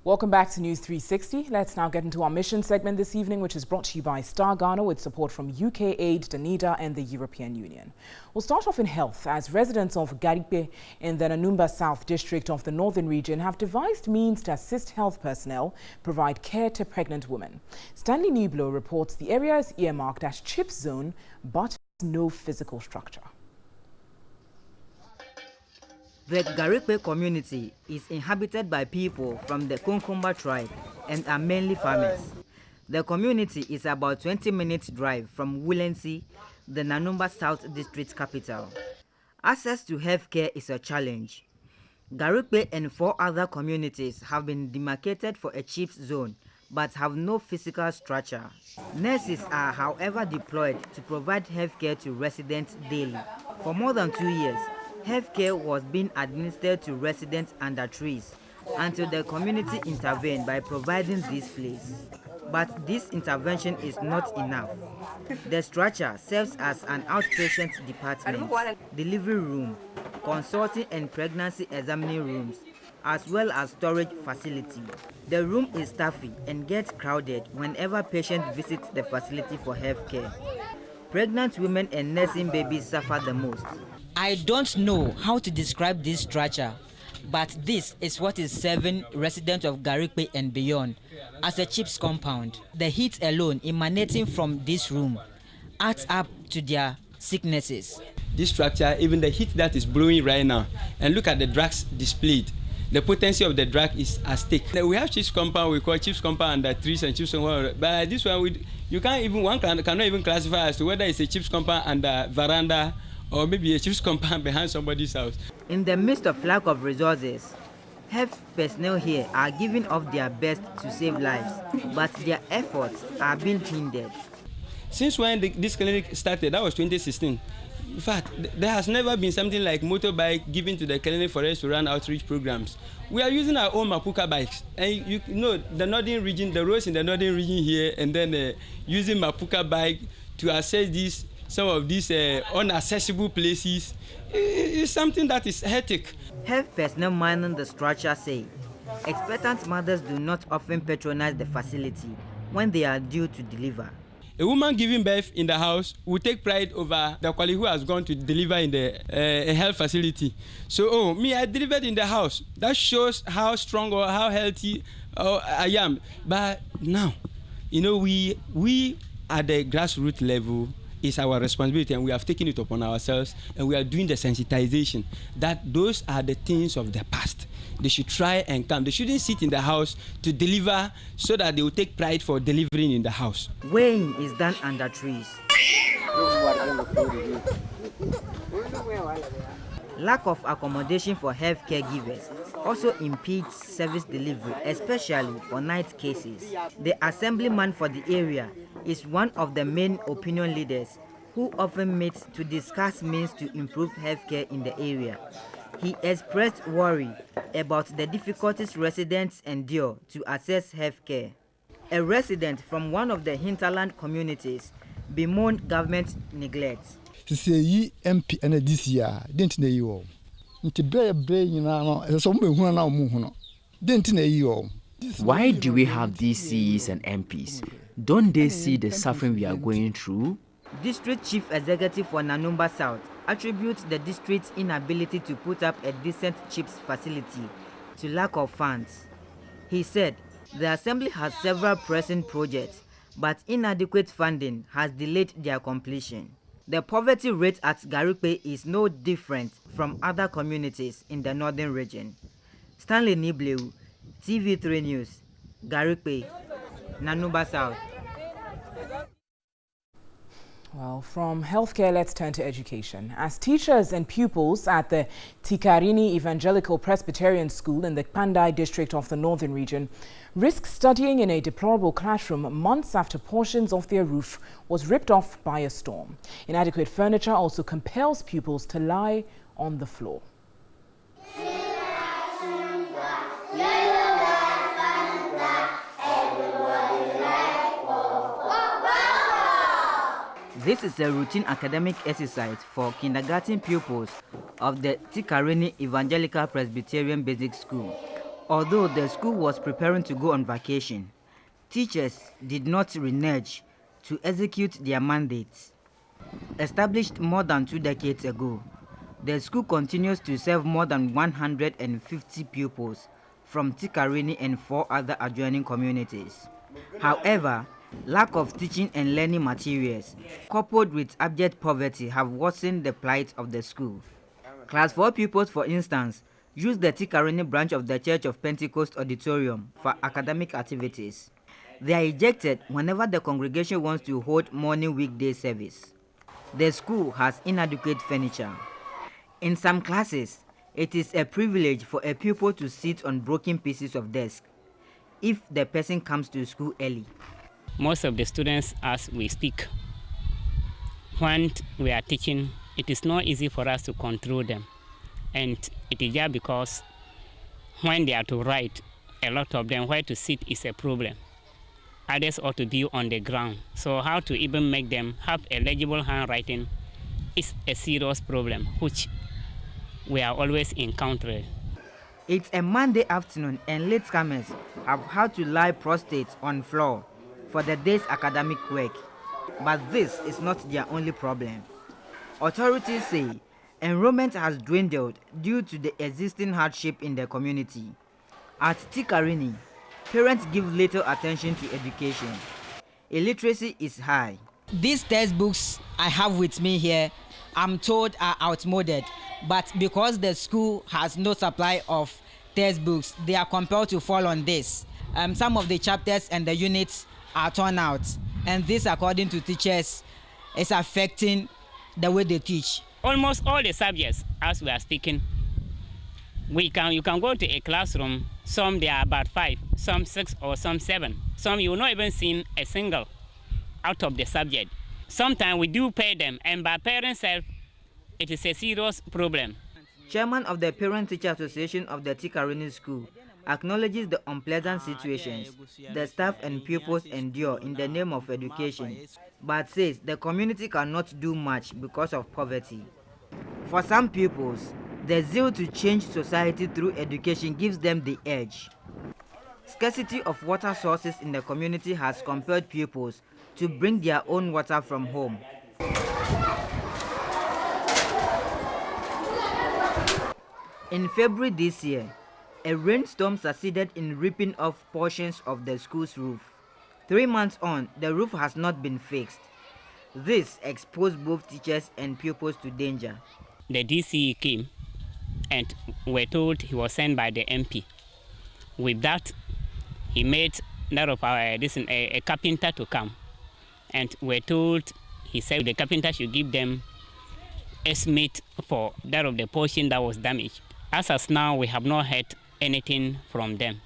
Welcome back to News 360. Let's now get into our mission segment this evening, which is brought to you by Star Ghana with support from UK Aid, Danida and the European Union. We'll start off in health, as residents of Garikpe in the Nanumba South District of the Northern Region have devised means to assist health personnel provide care to pregnant women. Stanley Niblo reports the area is earmarked as CHIP zone, but has no physical structure. The Garikpe community is inhabited by people from the Konkomba tribe and are mainly farmers. The community is about 20 minutes drive from Wulensi, the Nanumba South District capital. Access to healthcare is a challenge. Garikpe and 4 other communities have been demarcated for a CHIP zone but have no physical structure. Nurses are, however, deployed to provide healthcare to residents daily. For more than 2 years, healthcare was being administered to residents under trees until the community intervened by providing this place. But this intervention is not enough. The structure serves as an outpatient department, delivery room, consulting and pregnancy examining rooms, as well as storage facility. The room is stuffy and gets crowded whenever patients visit the facility for healthcare. Pregnant women and nursing babies suffer the most. I don't know how to describe this structure, but this is what is serving residents of Garikpe and beyond as a CHIPS compound. The heat alone emanating from this room adds up to their sicknesses. This structure, even the heat that is blowing right now, and look at the drugs displayed. The potency of the drug is at stake. We have CHIPS compound, we call CHIPS compound under trees and CHIPS compound, but this one, cannot even classify as to whether it's a CHIPS compound under veranda or maybe a CHIPS compound behind somebody's house. In the midst of lack of resources, health personnel here are giving up their best to save lives, but their efforts are being hindered. Since when this clinic started, that was 2016. In fact, there has never been something like motorbike given to the clinic for us to run outreach programs. We are using our own Mapuka bikes, and you know the northern region, the roads in the northern region here, and then using Mapuka bike to access some of these inaccessible places is something that is hectic. Health personnel manning the structure say expectant mothers do not often patronize the facility when they are due to deliver. A woman giving birth in the house will take pride over the colleague who has gone to deliver in the health facility. So, I delivered in the house. That shows how strong or how healthy I am. But now, we at the grassroots level, it's our responsibility, and we have taken it upon ourselves, and we are doing the sensitization that those are the things of the past. They should try and come. They shouldn't sit in the house to deliver so that they will take pride for delivering in the house. Weighing is done under trees. Lack of accommodation for health caregivers also impedes service delivery, especially for night cases. The assemblyman for the area is one of the main opinion leaders who often meets to discuss means to improve healthcare in the area. He expressed worry about the difficulties residents endure to access healthcare. A resident from one of the hinterland communities bemoaned government neglect. MP and this year didn't know you. Why do we have these CEs and MPs? Don't they see the suffering we are going through? District Chief Executive for Nanumba South attributes the district's inability to put up a decent CHIPS facility to lack of funds. He said the assembly has several pressing projects, but inadequate funding has delayed their completion. The poverty rate at Garikpe is no different from other communities in the northern region. Stanley Nibleu, TV3 News, Garikpe, Nanumba South. Well, from healthcare, let's turn to education. As teachers and pupils at the Tikarini Evangelical Presbyterian School in the Pandai district of the Northern Region risk studying in a deplorable classroom months after portions of their roof was ripped off by a storm. Inadequate furniture also compels pupils to lie on the floor. This is a routine academic exercise for kindergarten pupils of the Tikarini Evangelical Presbyterian Basic School. Although the school was preparing to go on vacation, teachers did not renege to execute their mandates. Established more than 2 decades ago, the school continues to serve more than 150 pupils from Tikarini and 4 other adjoining communities. However, lack of teaching and learning materials, coupled with abject poverty, have worsened the plight of the school. Class 4 pupils, for instance, use the Tikarini branch of the Church of Pentecost Auditorium for academic activities. They are ejected whenever the congregation wants to hold morning weekday service. The school has inadequate furniture. In some classes, it is a privilege for a pupil to sit on broken pieces of desk if the person comes to school early. Most of the students, as we speak, when we are teaching, it is not easy for us to control them. And it is just because when they are to write, a lot of them, where to sit is a problem. Others ought to be on the ground. So how to even make them have a legible handwriting is a serious problem, which we are always encountering. It's a Monday afternoon and latecomers have had to lie prostrate on floor for the day's academic work. But this is not their only problem. Authorities say enrollment has dwindled due to the existing hardship in the community. At Tikarini, parents give little attention to education. Illiteracy is high. These textbooks I have with me here, I'm told are outmoded, but because the school has no supply of textbooks, they are compelled to fall on this. Some of the chapters and the units are torn out, and this, according to teachers, is affecting the way they teach. Almost all the subjects, as we are speaking, you can go to a classroom, some there are about 5, some 6 or some 7. Some you will not even see a single out of the subject. Sometimes we do pay them, and by parents self, it is a serious problem. Chairman of the Parent-Teacher Association of the Tikarini School acknowledges the unpleasant situations the staff and pupils endure in the name of education, but says the community cannot do much because of poverty. For some pupils, the zeal to change society through education gives them the edge. Scarcity of water sources in the community has compelled pupils to bring their own water from home. In February this year, a rainstorm succeeded in ripping off portions of the school's roof. 3 months on, the roof has not been fixed. This exposed both teachers and pupils to danger. The DCE came and we're told he was sent by the MP. With that, he made that of a carpenter to come. And we're told, he said the carpenter should give them estimate for that of the portion that was damaged. As of now, we have not heard anything from them.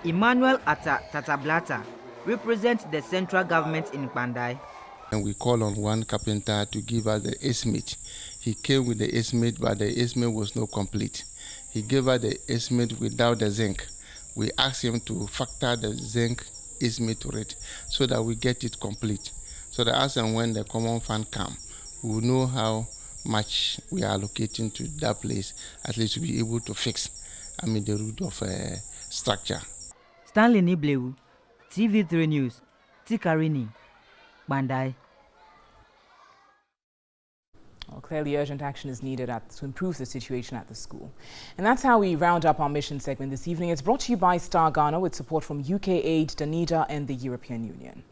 Emmanuel Tatablata represents the central government in Bandai. And we call on one carpenter to give us the estimate. He came with the estimate, but the estimate was not complete. He gave us the estimate without the zinc. We asked him to factor the zinc estimate to it so that we get it complete. So that as and when the common fund come, we will know how much we are allocating to that place, at least to be able to fix, the root of structure. Stanley Niblewu, TV3 News, Tikarini, Bandai. Well, clearly urgent action is needed to improve the situation at the school. And that's how we round up our mission segment this evening. It's brought to you by Star Ghana with support from UK Aid, Danida and the European Union.